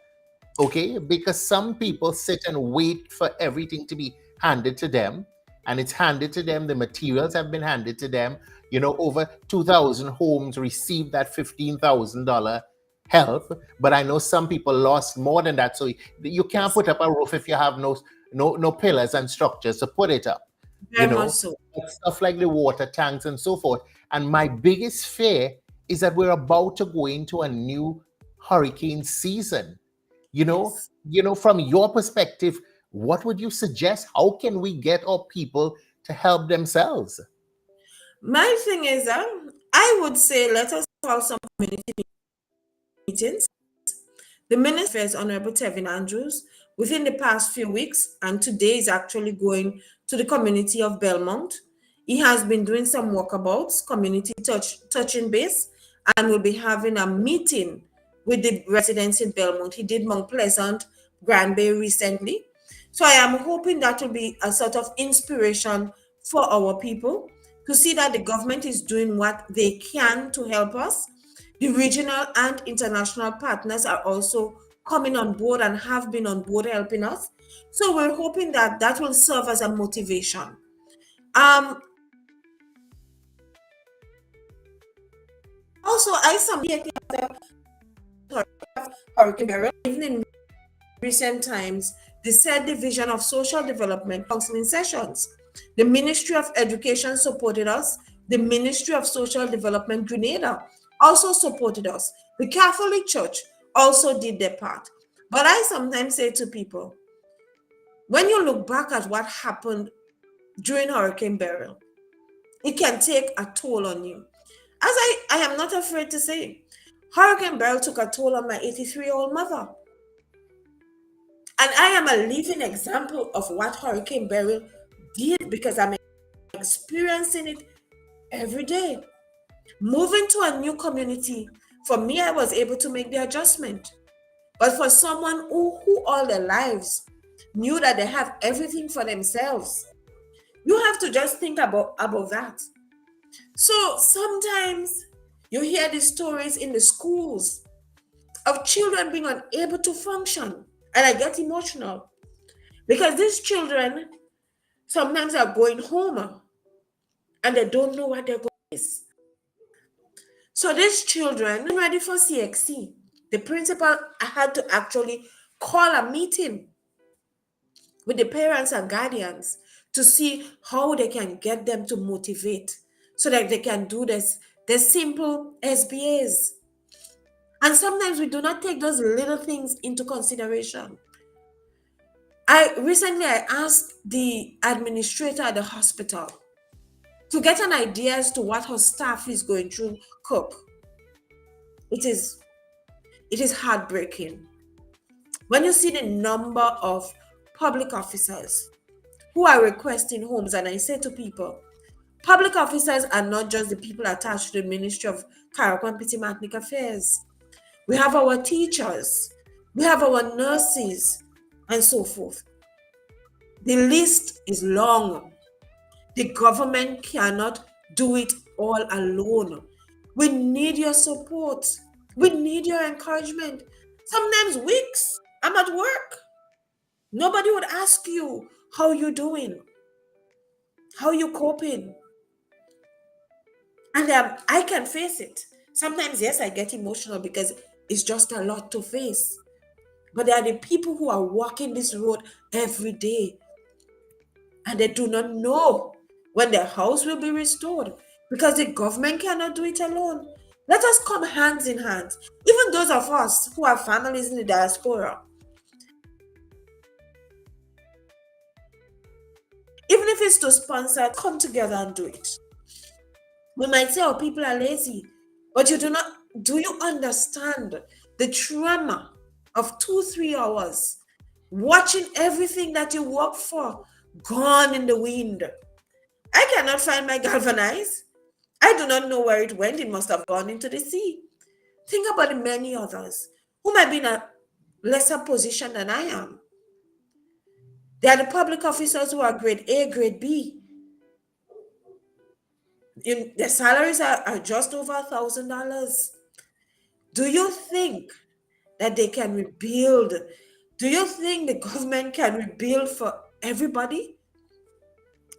Okay, because some people sit and wait for everything to be handed to them, and it's handed to them, the materials have been handed to them. Over 2,000 homes received that $15,000 help, but I know some people lost more than that. So you can't Yes. put up a roof if you have no pillars and structures to put it up. you Very much know so. Stuff like the water tanks and so forth. And my biggest fear is that we're about to go into a new hurricane season. Yes. From your perspective, what would you suggest? How can we get our people to help themselves? My thing is, I would say let us call some community meetings. The Minister of Affairs, Honorable Tevin Andrews, within the past few weeks, and today is actually going to the community of Belmont. He has been doing some walkabouts, community touching base, and will be having a meeting with the residents in Belmont. He did Mount Pleasant, Grand Bay recently. So I am hoping that will be a sort of inspiration for our people to see that the government is doing what they can to help us. The regional and international partners are also coming on board and have been on board helping us. So we're hoping that that will serve as a motivation. Um, Also, I immediately after Hurricane Beryl, even in recent times, the said Division of Social Development counseling sessions. The Ministry of Education supported us. The Ministry of Social Development Grenada also supported us. The Catholic Church also did their part. But I sometimes say to people, when you look back at what happened during Hurricane Beryl, it can take a toll on you. As I am not afraid to say, Hurricane Beryl took a toll on my 83-year-old mother. And I am a living example of what Hurricane Beryl did because I'm experiencing it every day. Moving to a new community, for me, I was able to make the adjustment. But for someone who all their lives knew that they have everything for themselves, you have to just think about that. So sometimes you hear these stories in the schools of children being unable to function. And I get emotional because these children sometimes are going home and they don't know what they're going to face. So these children ready for CXC. The principal had to actually call a meeting with the parents and guardians to see how they can get them to motivate so that they can do this the simple SBAs. And sometimes we do not take those little things into consideration. I asked the administrator at the hospital to get an idea as to what her staff is going through. Cook, it is it is heartbreaking when you see the number of public officers who are requesting homes. And I say to people, public officers are not just the people attached to the Ministry of Carrick Ethnic Affairs. We have our teachers, we have our nurses, and so forth. The list is long. The government cannot do it all alone. We need your support. We need your encouragement. Sometimes weeks, I'm at work. Nobody would ask you how you doing, how you coping. And I can face it. Sometimes, yes, I get emotional because it's just a lot to face. But there are the people who are walking this road every day and they do not know when their house will be restored because the government cannot do it alone. Let us come hands in hands. Even those of us who have families in the diaspora, even if it's to sponsor, come together and do it. We might say, oh, people are lazy. But you do not, do you understand the trauma of 2, 3 hours watching everything that you work for gone in the wind? I cannot find my galvanize. I do not know where it went. It must have gone into the sea. Think about the many others who might be in a lesser position than I am. They are the public officers who are grade A, grade B. Their salaries are just over $1,000. Do you think that they can rebuild? Do you think the government can rebuild for everybody?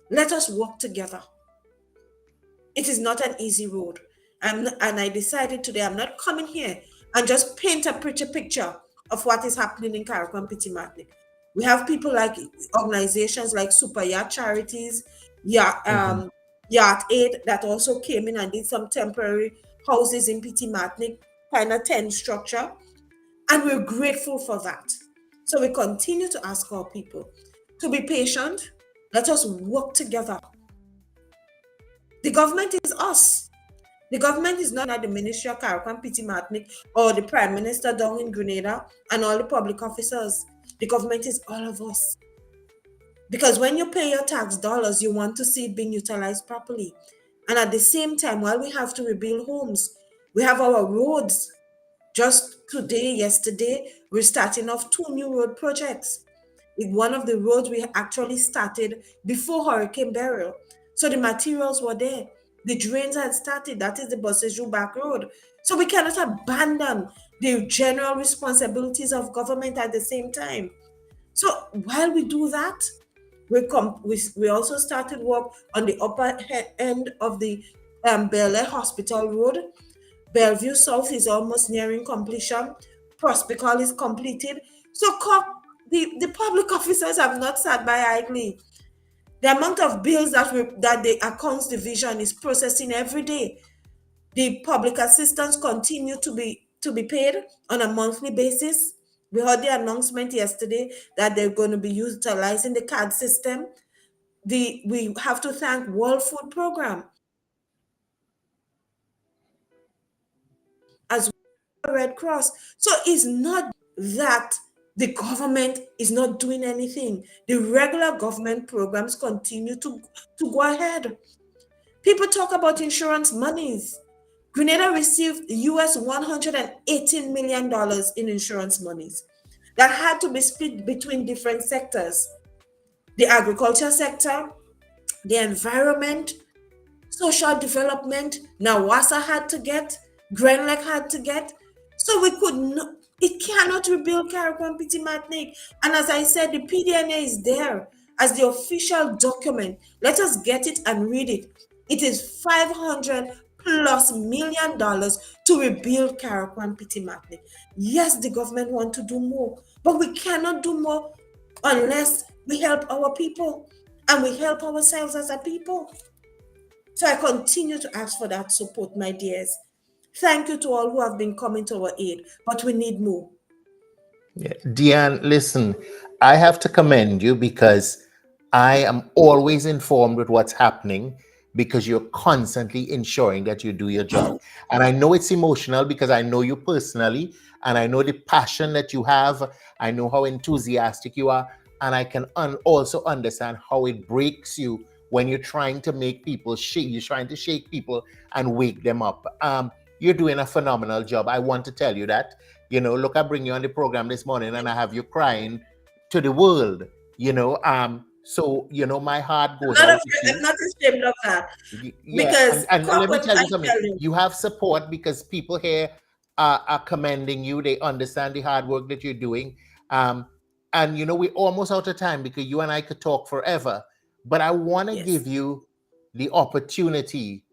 Let us work together. It is not an easy road. And I decided today I'm not coming here and just paint a pretty picture of what is happening in Carriacou Martinique. We have people like organizations like Super Yacht Charities, Mhm. Yacht Aid that also came in and did some temporary houses in Petit Martinique, kind of tent structure. And we're grateful for that. So we continue to ask our people to be patient. Let us work together. The government is us. The government is not the Ministry of Carriacou Petit Martinique or the Prime Minister down in Grenada and all the public officers. The government is all of us. Because when you pay your tax dollars, you want to see it being utilized properly. And at the same time, while we have to rebuild homes, we have our roads. Just today, yesterday, we're starting off 2 new road projects. With one of the roads we actually started before Hurricane Beryl. So the materials were there. The drains had started. That is the Bossejou back road. So we cannot abandon the general responsibilities of government at the same time. So while we do that, we also started work on the upper end of the Bel Air Hospital Road. Bellevue South is almost nearing completion. Prospical is completed. So the public officers have not sat by idly. The amount of bills that the accounts division is processing every day, the public assistants continue to be paid on a monthly basis. We heard the announcement yesterday that they're going to be utilizing the card system. We have to thank World Food Program as well as Red Cross. So it's not that the government is not doing anything. The regular government programs continue to go ahead. People talk about insurance monies. Grenada received US $118 million in insurance monies that had to be split between different sectors: the agriculture sector, the environment, social development. Nawasa had to get, Grenlec had to get. So we could not, it cannot rebuild Carriacou Petit Martinique. And as I said, the PDNA is there as the official document. Let us get it and read it. It is 500 plus million dollars to rebuild Carriacou Petit Martinique. Yes, the government want to do more, but we cannot do more unless we help our people and we help ourselves as a people. So I continue to ask for that support, my dears. Thank you to all who have been coming to our aid, but we need more. Yeah. Deanne, listen, I have to commend you because I am always informed with what's happening because you're constantly ensuring that you do your job. And I know it's emotional because I know you personally and I know the passion that you have. I know how enthusiastic you are. And I can also understand how it breaks you when you're trying to make people shake, you're trying to shake people and wake them up. You're doing a phenomenal job. I want to tell you that. Look, I bring you on the program this morning and I have you crying to the world. So my heart goes I'm not out with afraid, I'm you. not ashamed of that Yeah, because and let me when tell I you something. tell you, You have support because people here are commending you. They understand the hard work that you're doing. Um, and we're almost out of time because you and I could talk forever. But I want to give yes, you the opportunity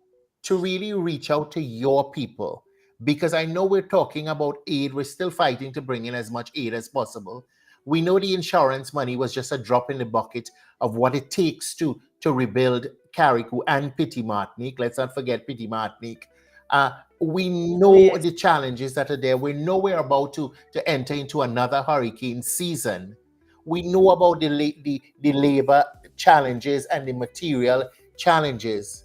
to really reach out to your people because I know we're talking about aid. We're still fighting to bring in as much aid as possible. We know the insurance money was just a drop in the bucket of what it takes to rebuild Carriacou and Petit Martinique. Let's not forget Petit Martinique. We oh know yes, the challenges that are there. We know we're about to enter into another hurricane season. We know about the labor challenges and the material challenges.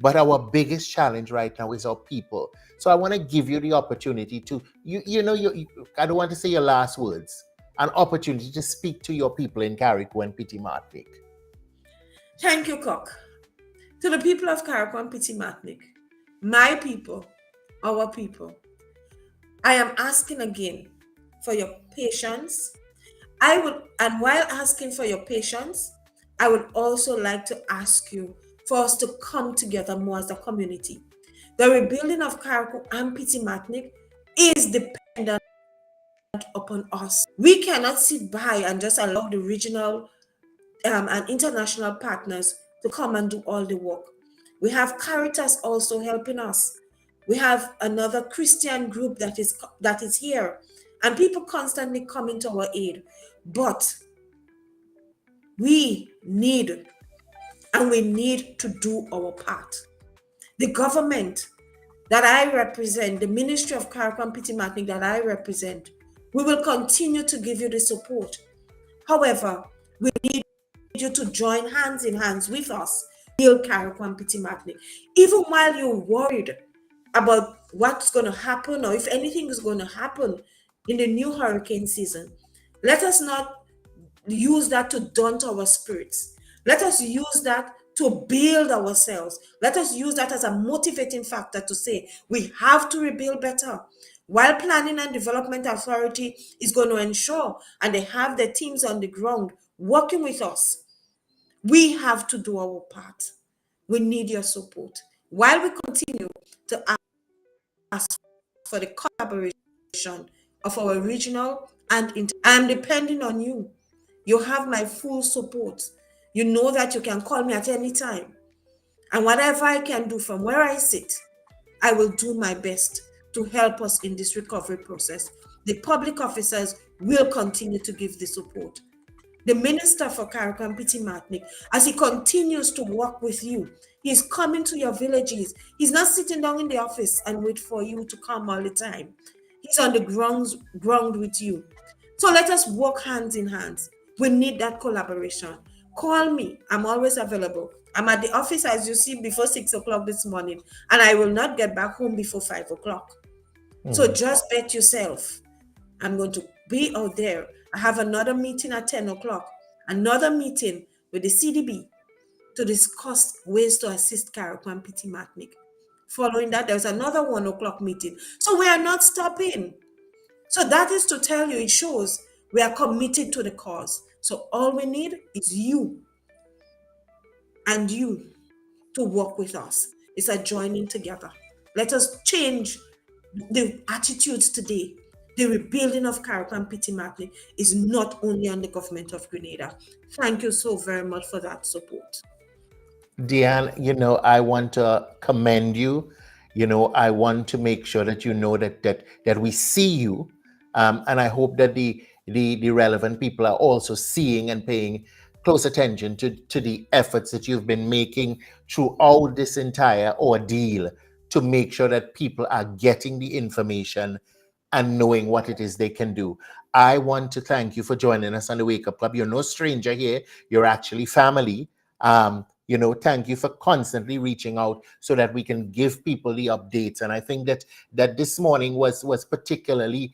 But our biggest challenge right now is our people. So I want to give you the opportunity to, I don't want to say your last words, an opportunity to speak to your people in Carrick and Pity Martinique. Thank you, Cock. To the people of Carrick Pity Martinique, my people, our people, I am asking again for your patience. And while asking for your patience, I would also like to ask you for us to come together more as a community. The rebuilding of Carrick and Pity Martinique is dependent upon us. We cannot sit by and just allow the regional and international partners to come and do all the work. We have Caritas also helping us. We have another Christian group that is here, and people constantly coming to our aid. But we need to do our part. The government that I represent, the Ministry of Carrick and Pity Martinique that I represent, we will continue to give you the support. However, we need you to join hands in hands with us, build Carrick and Pity Martinique. Even while you're worried about what's going to happen or if anything is going to happen in the new hurricane season, let us not use that to daunt our spirits. Let us use that to build ourselves. Let us use that as a motivating factor to say we have to rebuild better. While Planning and Development Authority is going to ensure, and they have their teams on the ground working with us, we have to do our part. We need your support. While we continue to ask for the collaboration of our regional and I'm depending on you. You have my full support. You know that you can call me at any time. And whatever I can do from where I sit, I will do my best to help us in this recovery process. The public officers will continue to give the support. The Minister for Carrick and Pity Martinique, as he continues to work with you, he's coming to your villages. He's not sitting down in the office and wait for you to come all the time. He's on the ground with you. So let us work hands in hands. We need that collaboration. Call me. I'm always available. I'm at the office, as you see, before 6 o'clock this morning, and I will not get back home before 5 o'clock. So just bet yourself, I'm going to be out there. I have another meeting at 10 o'clock, another meeting with the CDB to discuss ways to assist Carrick and Pity Martinique. Following that, there's another 1 o'clock meeting. So we are not stopping. So that is to tell you, it shows we are committed to the cause. So all we need is you and you to work with us. It's a joining together. Let us change the attitudes today. The rebuilding of Carrick and Pity Martinique is not only on the government of Grenada. Thank you so very much for that support. Deanne, I want to commend you. I want to make sure that that we see you, and I hope that the relevant people are also seeing and paying close attention to the efforts that you've been making throughout this entire ordeal to make sure that people are getting the information and knowing what it is they can do. I want to thank you for joining us on the Wake Up Club. You're no stranger here. You're actually family. Thank you for constantly reaching out so that we can give people the updates. And I think that this morning was particularly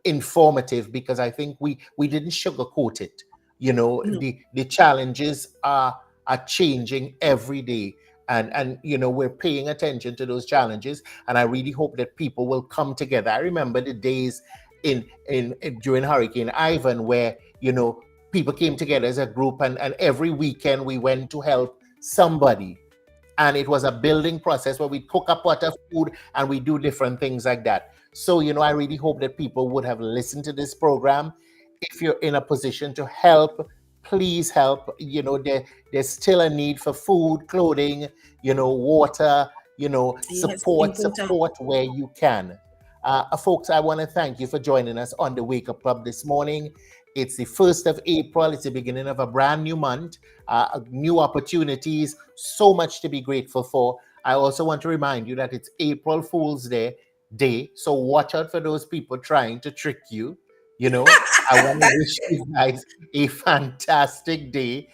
informative because I think we didn't sugarcoat it. No. The challenges are changing every day. And we're paying attention to those challenges, and I really hope that people will come together. I remember the days in during Hurricane Ivan where people came together as a group, and every weekend we went to help somebody, and it was a building process where we cook a pot of food and we do different things like that. So I really hope that people would have listened to this program. If you're in a position to help, please help. There's still a need for food, clothing, water, support where you can. Folks, I want to thank you for joining us on the Wake Up Club this morning. It's the 1st of April. It's the beginning of a brand new month, new opportunities, so much to be grateful for. I also want to remind you that it's April Fool's Day, so watch out for those people trying to trick you. I want to wish you guys a fantastic day.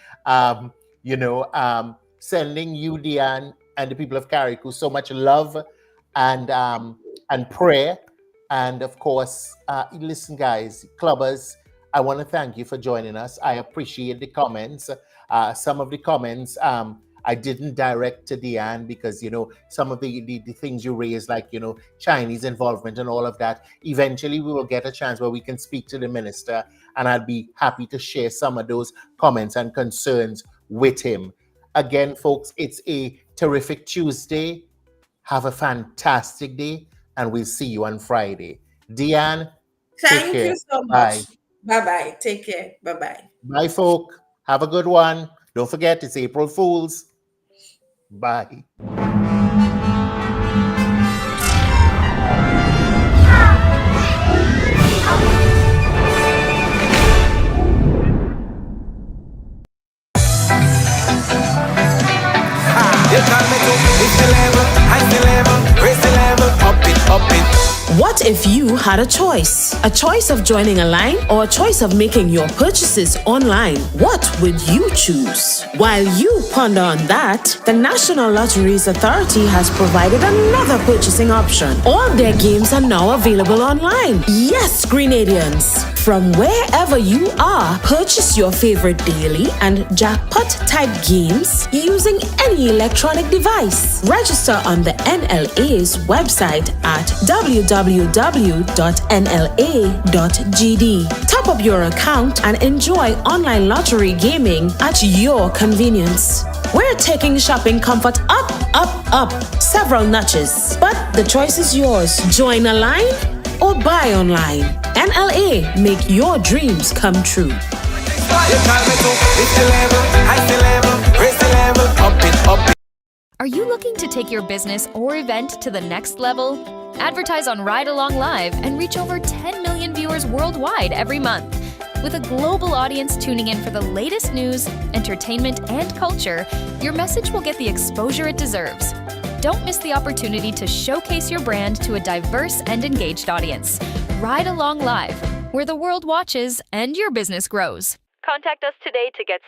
Sending you, Deanne, and the people of Carriacou so much love and prayer. And of course, listen, guys, clubbers, I want to thank you for joining us. I appreciate the comments. Some of the comments I didn't direct to Deanne because, some of the things you raised, like, Chinese involvement and all of that. Eventually, we will get a chance where we can speak to the minister, and I'll be happy to share some of those comments and concerns with him. Again, folks, it's a terrific Tuesday. Have a fantastic day, and we'll see you on Friday. Deanne, take Thank care. you so Bye. much. Bye-bye. Take care. Bye-bye. Bye, folk. Have a good one. Don't forget, it's April Fools. Bye. You call me to lift the level, high the level, raise the level, up it, up it. What if you had a choice? A choice of joining a line or a choice of making your purchases online? What would you choose? While you ponder on that, the National Lotteries Authority has provided another purchasing option. All their games are now available online. Yes, Grenadians! From wherever you are, purchase your favorite daily and jackpot type games using any electronic device. Register on the NLA's website at www.nla.gd. Top up your account and enjoy online lottery gaming at your convenience. We're taking shopping comfort up several notches. But the choice is yours. Join a line or buy online. NLA, make your dreams come true. You call me to lift the level, high the level, raise the level, up it, up it. Are you looking to take your business or event to the next level? Advertise on Ride Along Live and reach over 10 million viewers worldwide every month. With a global audience tuning in for the latest news, entertainment, and culture, your message will get the exposure it deserves. Don't miss the opportunity to showcase your brand to a diverse and engaged audience. Ride Along Live, where the world watches and your business grows. Contact us today to get